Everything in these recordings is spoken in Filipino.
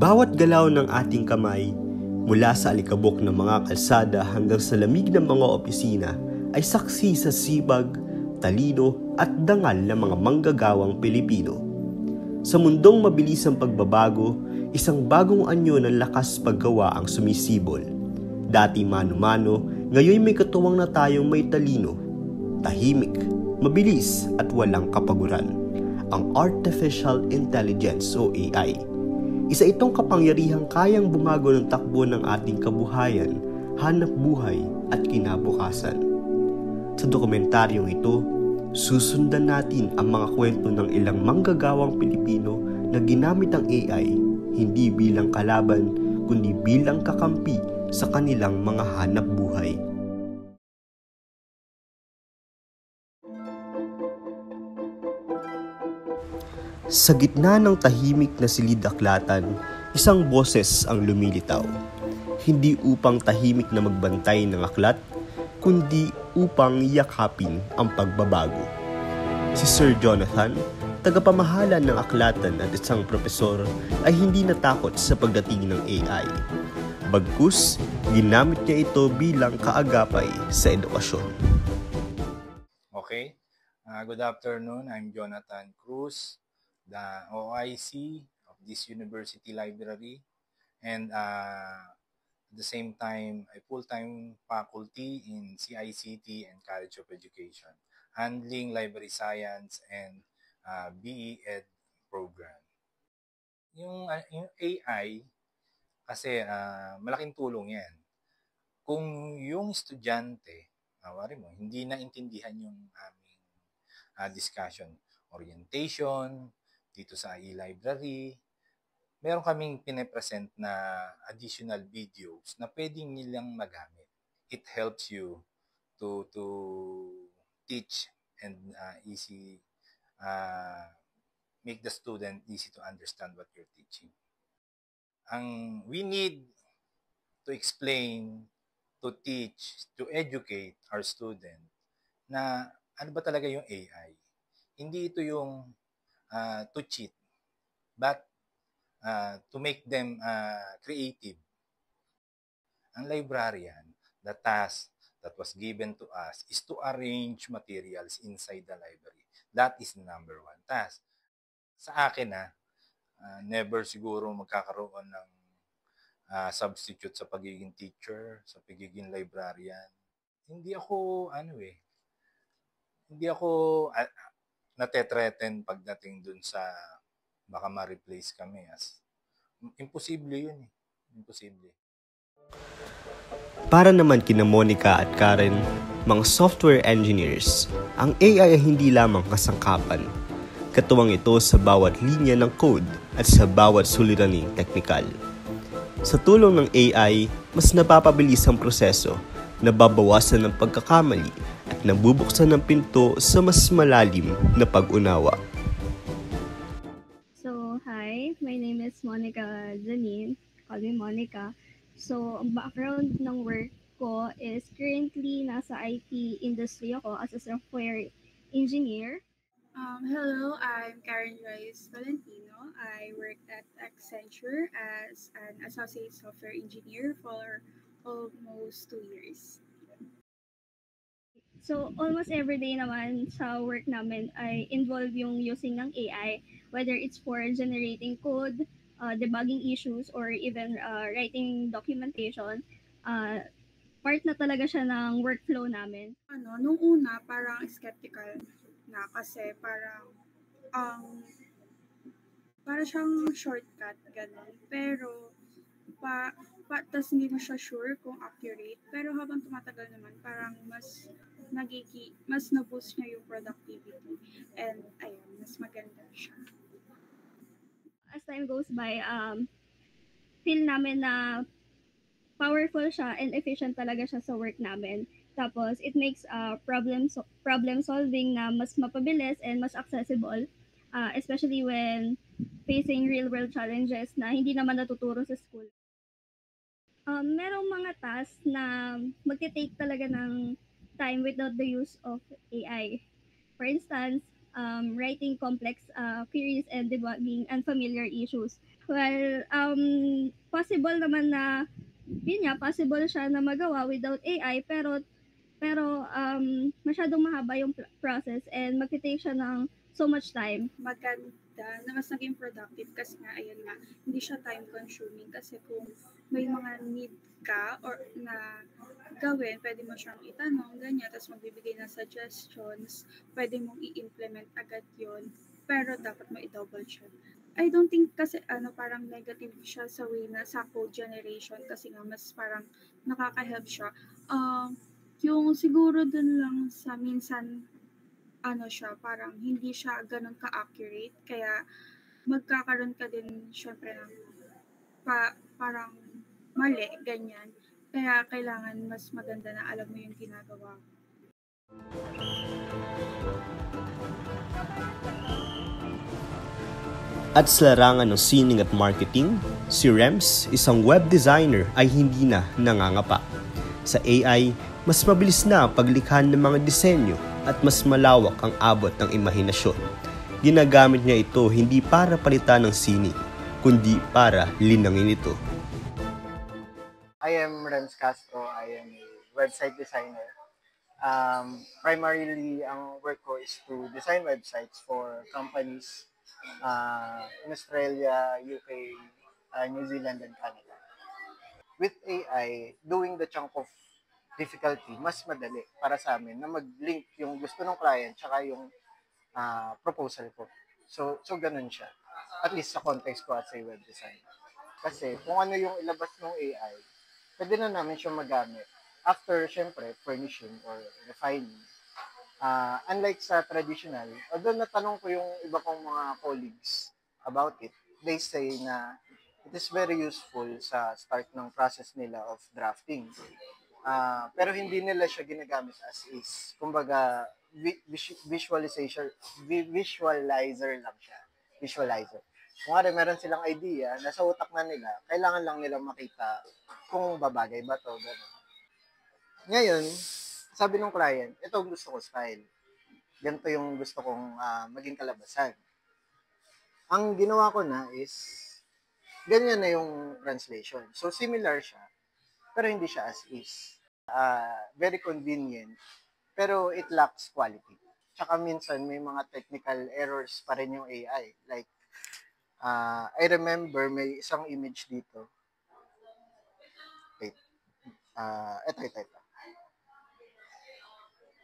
Bawat galaw ng ating kamay, mula sa alikabok ng mga kalsada hanggang sa lamig ng mga opisina, ay saksi sa sibag, talino at dangal ng mga manggagawang Pilipino. Sa mundong mabilisang pagbabago, isang bagong anyo ng lakas paggawa ang sumisibol. Dati mano-mano, ngayon may katuwang na tayong may talino, tahimik, mabilis at walang kapaguran. Ang Artificial Intelligence o AI. Isa itong kapangyarihang kayang bumago ng takbo ng ating kabuhayan, hanap buhay at kinabukasan. Sa dokumentaryong ito, susundan natin ang mga kwento ng ilang manggagawang Pilipino na ginamit ang AI hindi bilang kalaban kundi bilang kakampi sa kanilang mga hanap buhay. Sa gitna ng tahimik na silid-aklatan, isang boses ang lumilitaw. Hindi upang tahimik na magbantay ng aklat, kundi upang yakapin ang pagbabago. Si Sir Jonathan, tagapamahala ng aklatan at isang propesor, ay hindi natakot sa pagdating ng AI. Bagkus, ginamit niya ito bilang kaagapay sa edukasyon. Okay. Good afternoon. I'm Jonathan Cruz, the OIC of this university library, and at the same time a full-time faculty in CICT and College of Education, handling library science and BE Ed program. Yung AI kasi malaking tulong yan. Kung yung estudyante, wari mo, hindi naintindihan yung aming discussion orientation dito sa e-library, meron kaming pine-present na additional videos na pwedeng nilang magamit. It helps you to teach and make the student easy to understand what you're teaching. We need to explain, to teach, to educate our student na ano ba talaga yung AI. Hindi ito yung to cheat, but to make them creative. Ang librarian, the task that was given to us is to arrange materials inside the library. That is the number one task. Sa akin never siguro magkakaroon ng substitute sa pagiging teacher, sa pagiging librarian. Hindi ako natetreten pagdating dun sa baka ma-replace kami imposible yun Imposible. Para naman kina Monica at Karen, mga software engineers, ang AI ay hindi lamang kasangkapan. Katuwang ito sa bawat linya ng code at sa bawat suliraning teknikal. Sa tulong ng AI, mas napapabilis ang proseso, nababawasan ng pagkakamali at nabubuksan ng pinto sa mas malalim na pag-unawa. So, hi, my name is Monica Janine. Call me Monica. So, ang background ng work ko is currently nasa IT industry ako as a software engineer. Hello, I'm Karen Joyce Valentino. I worked at Accenture as an associate software engineer for almost 2 years. So, almost every day naman sa work namin ay involve yung using ng AI, whether it's for generating code, debugging issues, or even writing documentation. Part na talaga siya ng workflow namin. Nung una, parang skeptical na kasi parang para siyang shortcut, gano'n. Pero, tas hindi mo siya sure kung accurate. Pero habang tumatagal naman, parang mas na-boost niya yung productivity. And, ayun, mas maganda siya. As time goes by, feel namin na powerful siya and efficient talaga siya sa work namin. Tapos, it makes problem solving na mas mapabilis and mas accessible, especially when facing real-world challenges na hindi naman natuturo sa school. Merong mga tasks na magte-take talaga ng time without the use of AI. For instance, writing complex queries and debugging unfamiliar issues. Well, possible naman na, yun nga, possible siya na magawa without AI, pero masyadong mahaba yung process and magte-take siya ng so much time. Maganda na mas naging productive kasi nga, ayun nga, hindi siya time consuming kasi kung may mga need ka or na gawin, pwede mo siyang itanong, ganyan, tapos magbibigay ng suggestions, pwede mong i-implement agad yon, pero dapat mo i-double check. I don't think kasi parang negative siya sa way na sa code generation kasi nga mas parang nakaka-help siya. Yung siguro dun lang sa minsan siya, parang hindi siya ganun ka-accurate, kaya magkakaroon ka din syempre ng parang mali, ganyan. Kaya kailangan mas maganda na alam mo yung ginagawa. At sa larangan ng sining at marketing, si Rems, isang web designer, ay hindi na nangangapa. Sa AI, mas mabilis na ang paglikha ng mga disenyo at mas malawak ang abot ng imahinasyon. Ginagamit niya ito hindi para palitan ng sining, kundi para linangin ito. I am Rems Castro. I am a website designer. Primarily, ang work ko is to design websites for companies in Australia, UK, New Zealand, and Canada. With AI, doing the chunk of difficulty, mas madali para sa amin na mag-link yung gusto ng client tsaka yung proposal ko. So ganun siya. At least sa context ko as a web designer. Kasi kung ano yung ilabas ng AI, pwede na namin siya magamit after, syempre, furnishing or refining. Unlike sa traditional, although natanong ko yung iba kong mga colleagues about it, they say na it is very useful sa start ng process nila of drafting. Pero hindi nila siya ginagamit as is. Kumbaga, visualizer lang siya. Visualizer. Kung meron silang idea, nasa utak na nila, kailangan lang nilang makita kung babagay ba to, gano'n. Ngayon, sabi ng client, ito ang gusto ko style. Ganito yung gusto kong maging kalabasan. Ang ginawa ko na is, ganyan na yung translation. So, similar siya, pero hindi siya as is. Very convenient, pero it lacks quality. Tsaka minsan, may mga technical errors pa rin yung AI. Like, I remember may isang image dito. Wait. Ito.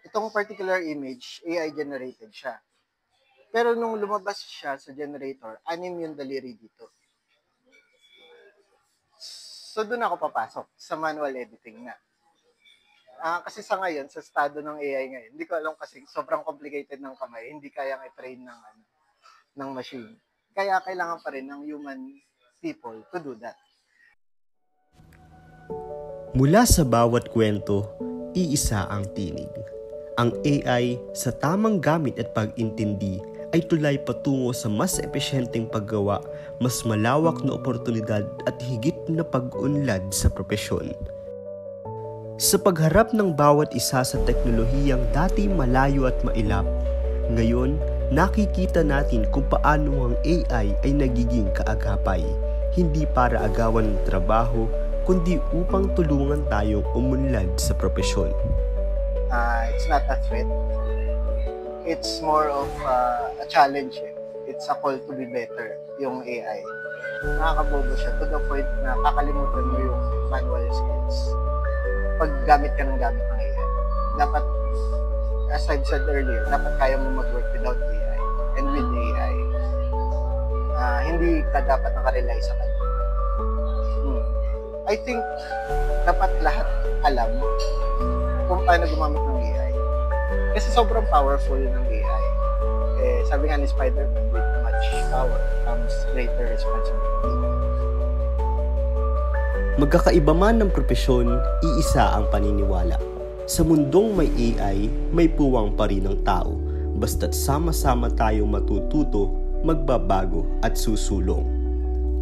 Itong particular image, AI generated siya. Pero nung lumabas siya sa generator, 6 yung daliri dito. So, doon ako papasok sa manual editing na. Kasi sa ngayon, sa estado ng AI ngayon, hindi ko alam kasi sobrang complicated ng kamay, hindi kayang i-train ng machine. Kaya kailangan pa rin ng human people to do that. Mula sa bawat kwento, iisa ang tinig. Ang AI sa tamang gamit at pag-intindi ay tulay patungo sa mas epesyenteng paggawa, mas malawak na oportunidad at higit na pag-unlad sa propesyon. Sa pagharap ng bawat isa sa teknolohiyang dati malayo at mailap, ngayon nakikita natin kung paano ang AI ay nagiging kaagapay, hindi para agawan ng trabaho, kundi upang tulungan tayong umunlad sa propesyon. It's not a threat. It's more of a challenge. It's a call to be better, yung AI. Nakakabobo siya to the point na kakalimutan mo yung manual skills. Pag gamit ka ng AI. Dapat, as I've said earlier, dapat kaya mo mag-work without AI. And with AI, hindi ka dapat nakarely sa kanya. I think, dapat lahat alam kung paano gumamit ng AI. Kasi sobrang powerful ng AI. Sabi nga ni Spider-Man, with much power comes greater responsibility. Magkakaiba man ng propesyon, iisa ang paniniwala. Sa mundong may AI, may puwang pa rin ng tao. Basta't sama-sama tayong matututo, magbabago at susulong.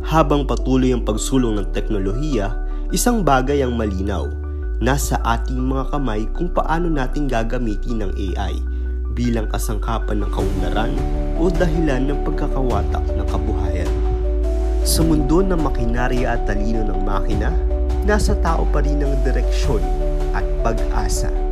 Habang patuloy ang pagsulong ng teknolohiya, isang bagay ang malinaw. Nasa ating mga kamay kung paano natin gagamitin ng AI bilang kasangkapan ng kaunlaran o dahilan ng pagkakawatak ng kabuhayan. Sa mundo ng makinarya at talino ng makina, nasa tao pa rin ang direksyon at pag-asa.